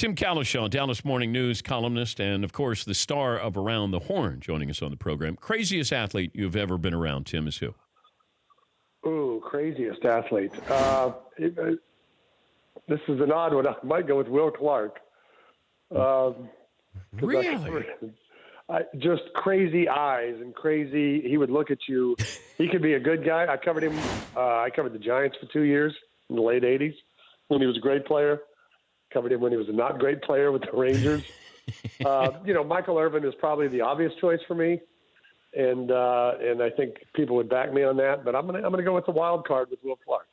Tim Cowlishaw, Dallas Morning News columnist, and of course the star of Around the Horn, joining us on the program. Craziest athlete you've ever been around, Tim, is who? Ooh, craziest athlete. This is an odd one. I might go with Will Clark. Really? Just crazy eyes and crazy. He would look at you. He could be a good guy. I covered him. I covered the Giants for 2 years in the late '80s when he was a great player. Covered him when he was a not great player with the Rangers. Michael Irvin is probably the obvious choice for me, and I think people would back me on that. But I'm gonna go with the wild card with Will Clark.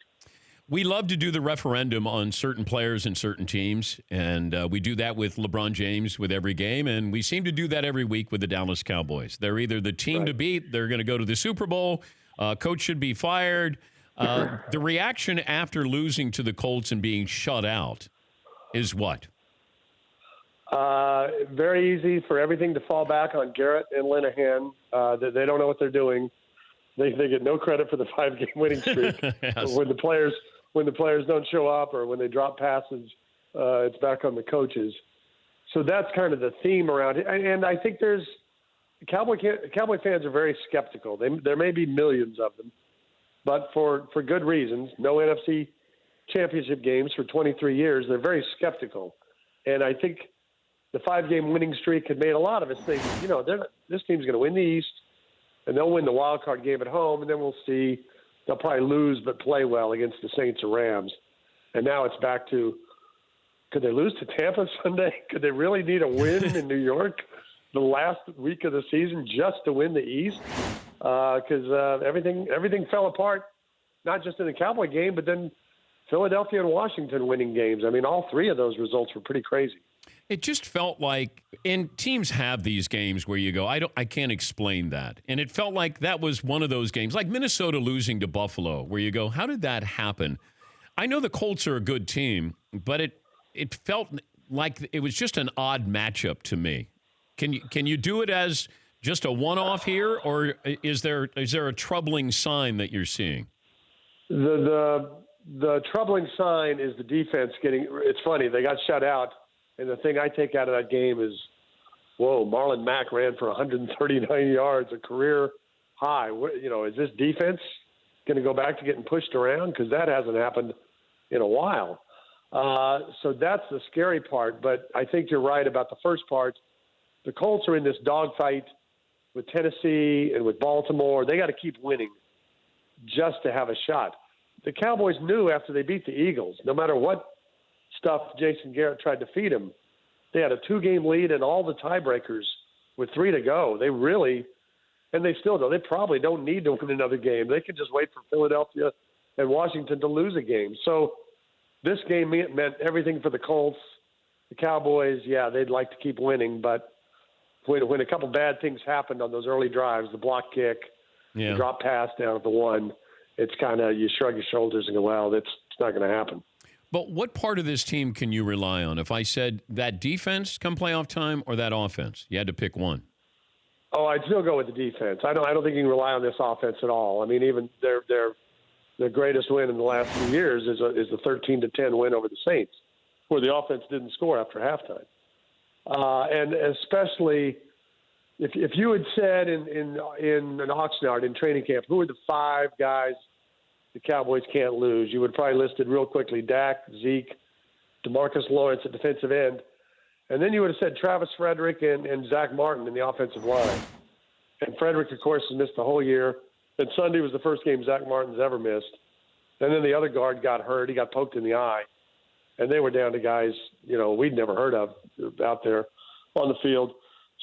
We love to do the referendum on certain players and certain teams, and we do that with LeBron James with every game, and we seem to do that every week with the Dallas Cowboys. They're either the team to beat, they're going to go to the Super Bowl, coach should be fired. The reaction after losing to the Colts and being shut out is what? Very easy for everything to fall back on Garrett and Linehan. They don't know what they're doing. They get no credit for the 5-game winning streak. Yes. When the players don't show up or when they drop passes, it's back on the coaches. So that's kind of the theme around it. And I think Cowboy fans are very skeptical. There may be millions of them, but for good reasons. No NFC championship games for 23 years. They're very skeptical. And I think the 5-game winning streak had made a lot of us think, this team's going to win the East, and they'll win the wild card game at home, and then we'll see. They'll probably lose but play well against the Saints or Rams. And now it's back to, could they lose to Tampa Sunday? Could they really need a win in New York the last week of the season just to win the East? Because everything fell apart, not just in the Cowboy game, but then Philadelphia and Washington winning games. I mean, all three of those results were pretty crazy. It just felt like, and teams have these games where you go, I can't explain that. And it felt like that was one of those games, like Minnesota losing to Buffalo, where you go, how did that happen? I know the Colts are a good team, but it felt like it was just an odd matchup to me. Can you do it as just a one-off here, or is there a troubling sign that you're seeing? The troubling sign is the defense getting. It's funny, they got shut out. And the thing I take out of that game is, Marlon Mack ran for 139 yards, a career high. Is this defense going to go back to getting pushed around? Because that hasn't happened in a while. So that's the scary part. But I think you're right about the first part. The Colts are in this dogfight with Tennessee and with Baltimore. They got to keep winning just to have a shot. The Cowboys knew after they beat the Eagles, no matter what stuff Jason Garrett tried to feed him, they had a 2-game lead and all the tiebreakers with 3 to go. They really, and they still don't, they probably don't need to win another game. They could just wait for Philadelphia and Washington to lose a game. So this game meant everything for the Colts. The Cowboys, they'd like to keep winning, but when a couple bad things happened on those early drives, the block kick, the drop pass down at the 1, it's kind of, you shrug your shoulders and go, well, it's not going to happen. But what part of this team can you rely on? If I said that defense come playoff time or that offense, you had to pick one. Oh, I'd still go with the defense. I don't think you can rely on this offense at all. I mean, even their greatest win in the last few years is the 13-10 win over the Saints, where the offense didn't score after halftime. And especially if you had said in an Oxnard in training camp, who are the 5 guys the Cowboys can't lose, you would probably listed real quickly Dak, Zeke, DeMarcus Lawrence at defensive end. And then you would have said Travis Frederick and Zach Martin in the offensive line. And Frederick, of course, has missed the whole year. And Sunday was the first game Zach Martin's ever missed. And then the other guard got hurt. He got poked in the eye. And they were down to guys, we'd never heard of out there on the field.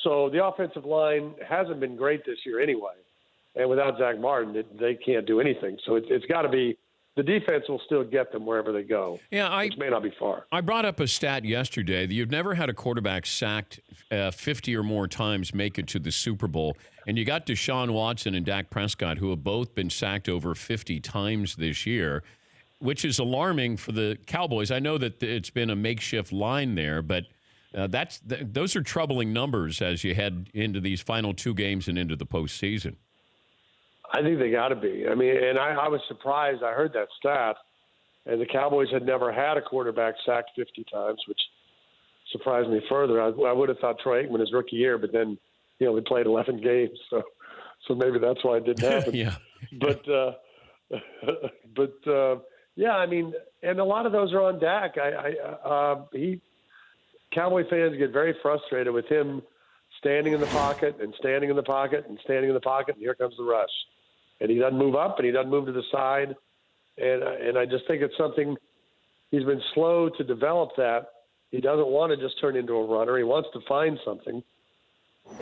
So the offensive line hasn't been great this year anyway. And without Zach Martin, they can't do anything. So it's got to be the defense will still get them wherever they go. Yeah, which may not be far. I brought up a stat yesterday that you've never had a quarterback sacked 50 or more times make it to the Super Bowl. And you got Deshaun Watson and Dak Prescott, who have both been sacked over 50 times this year, which is alarming for the Cowboys. I know that it's been a makeshift line there, but those are troubling numbers as you head into these final 2 games and into the postseason. I think they got to be. I mean, and I was surprised. I heard that stat, and the Cowboys had never had a quarterback sacked 50 times, which surprised me further. I would have thought Troy Aikman his rookie year, but then he only played 11 games, so maybe that's why it didn't happen. Yeah. But yeah, I mean, and a lot of those are on Dak. Cowboy fans get very frustrated with him standing in the pocket and standing in the pocket and standing in the pocket, and here comes the rush. And he doesn't move up and he doesn't move to the side. And I just think it's something he's been slow to develop that. He doesn't want to just turn into a runner. He wants to find something.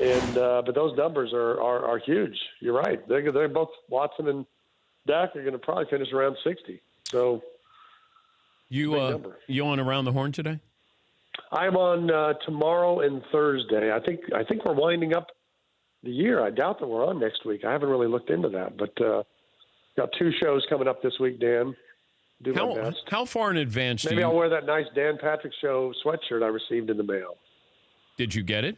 And but those numbers are huge. You're right. They're both Watson and Dak are going to probably finish around 60. So you on Around the Horn today? I'm on tomorrow and Thursday. I think we're winding up the year. I doubt that we're on next week. I haven't really looked into that, but got 2 shows coming up this week, Dan. Do my best. How far in advance? Maybe I'll wear that nice Dan Patrick Show sweatshirt I received in the mail. Did you get it?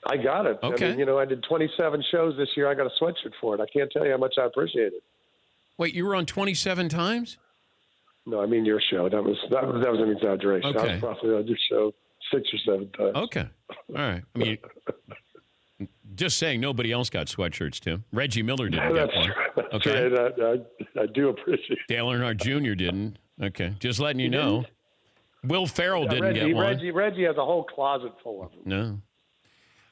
I got it. Okay. I mean, I did 27 shows this year. I got a sweatshirt for it. I can't tell you how much I appreciate it. Wait, you were on 27 times? No, I mean your show. That was an exaggeration. Okay. I was probably on your show 6 or 7 times. Okay. All right. I mean, just saying, nobody else got sweatshirts, Tim. Reggie Miller didn't get one. That's Okay. right. I do appreciate it. Dale Earnhardt Jr. didn't. Okay. Just letting you know. Will Ferrell didn't get one. Reggie has a whole closet full of them. No.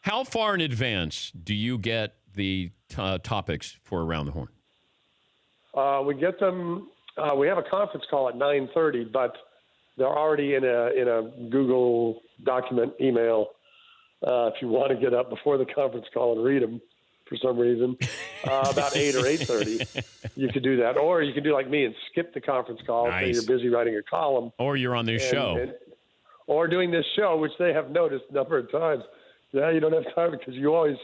How far in advance do you get the topics for Around the Horn? We get them. We have a conference call at 9:30, but they're already in a Google document email. If you want to get up before the conference call and read them for some reason, about 8 or 8:30, you could do that, or you can do like me and skip the conference call. Nice. Say you're busy writing a column, Or you're on this show. or doing this show, which they have noticed a number of times. Yeah, you don't have time because you always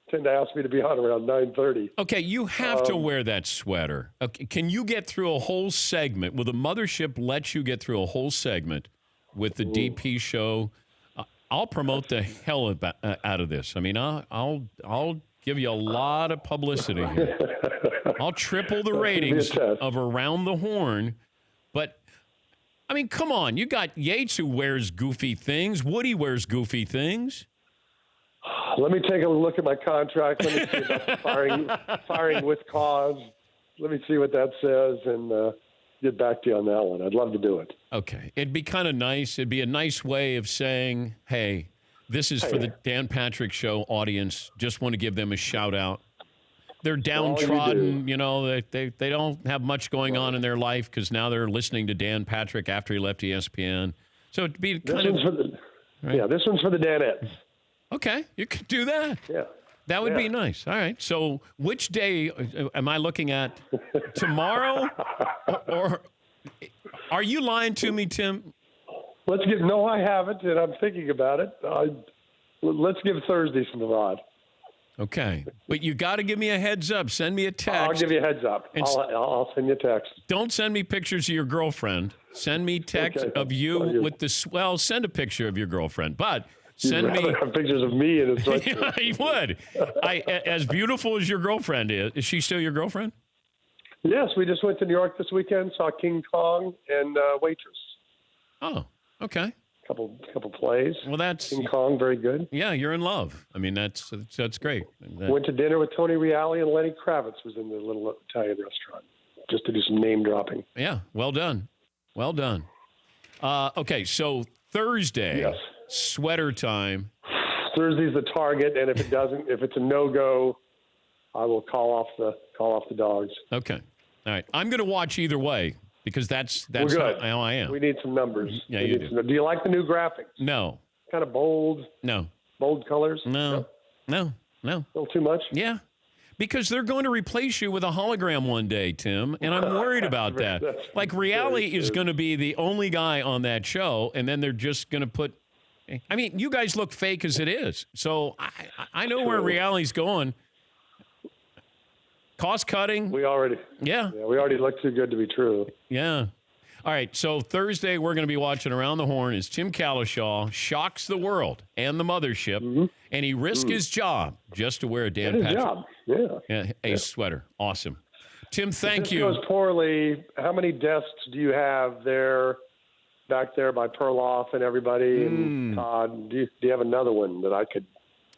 tend to ask me to be on around 9:30. Okay, you have to wear that sweater. Okay, can you get through a whole segment? Will the mothership let you get through a whole segment with the DP show? I'll promote the hell out of this. I mean, I'll give you a lot of publicity here. I'll triple the ratings of Around the Horn. But, I mean, come on. You got Yates who wears goofy things. Woody wears goofy things. Let me take a look at my contract. Let me see about firing with cause. Let me see what that says and get back to you on that one. I'd love to do it. Okay. It'd be kind of nice. It'd be a nice way of saying, hey, this is for the Dan Patrick Show audience. Just want to give them a shout out. They're downtrodden. You know, they don't have much going on in their life because now they're listening to Dan Patrick after he left ESPN. So it'd be kind of. Yeah, this one's for the Danettes. Okay, you could do that. Yeah. That would be nice. All right. So which day am I looking at? Tomorrow? or are you lying to me, Tim? No, I haven't, and I'm thinking about it. Let's give Thursday some thought. Okay. But you got to give me a heads up. Send me a text. I'll give you a heads up. I'll send you a text. Don't send me pictures of your girlfriend. Send me text of you with the, well, send a picture of your girlfriend. But send me pictures of me in a sweatshirt. You would. As beautiful as your girlfriend is she still your girlfriend? Yes, we just went to New York this weekend, saw King Kong and Waitress. Oh, okay. Couple plays. Well, that's King Kong, very good. Yeah, you're in love. I mean, that's great. Went to dinner with Tony Reale and Lenny Kravitz was in the little Italian restaurant, just to do some name dropping. Yeah, well done. Well done. Okay, so Thursday, yes. Sweater time. Thursday's the target, and if it's a no-go, I will call off the dogs. Okay. All right. I'm going to watch either way because that's how I am. We need some numbers. Yeah, you do. Do you like the new graphics? No. Kind of bold. No. Bold colors? No. No. A little too much? Yeah. Because they're going to replace you with a hologram one day, Tim, and I'm worried about that. Like, Reality is going to be the only guy on that show, and then they're just going to put – I mean, you guys look fake as it is. So I know where Reality's going. Cost cutting. We already look too good to be true. Yeah. All right. So Thursday we're going to be watching Around the Horn as Tim Cowlishaw shocks the world and the mothership, and he risks his job just to wear a Dan Patrick sweater. Awesome. Tim, thank you. If this goes poorly, how many desks do you have there back there by Perloff and everybody and Todd. Do you have another one that I could?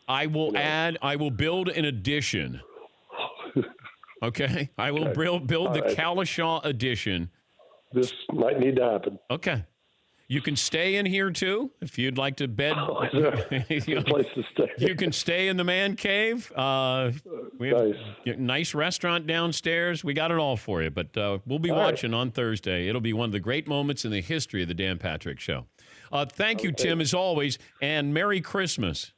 I will add. I will build an addition. Okay, I will build the Cowlishaw addition. This might need to happen. Okay. You can stay in here, too, if you'd like to bed. Is there a place to stay? You can stay in the man cave. We have a nice restaurant downstairs. We got it all for you. But we'll be watching on Thursday. It'll be one of the great moments in the history of the Dan Patrick Show. Thank you, Tim, as always, and Merry Christmas.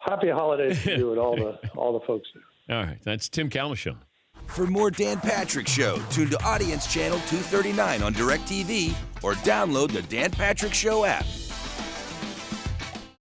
Happy holidays to you and all the folks there. All right. That's Tim Cowlishaw. For more Dan Patrick Show, tune to Audience Channel 239 on DirecTV or download the Dan Patrick Show app.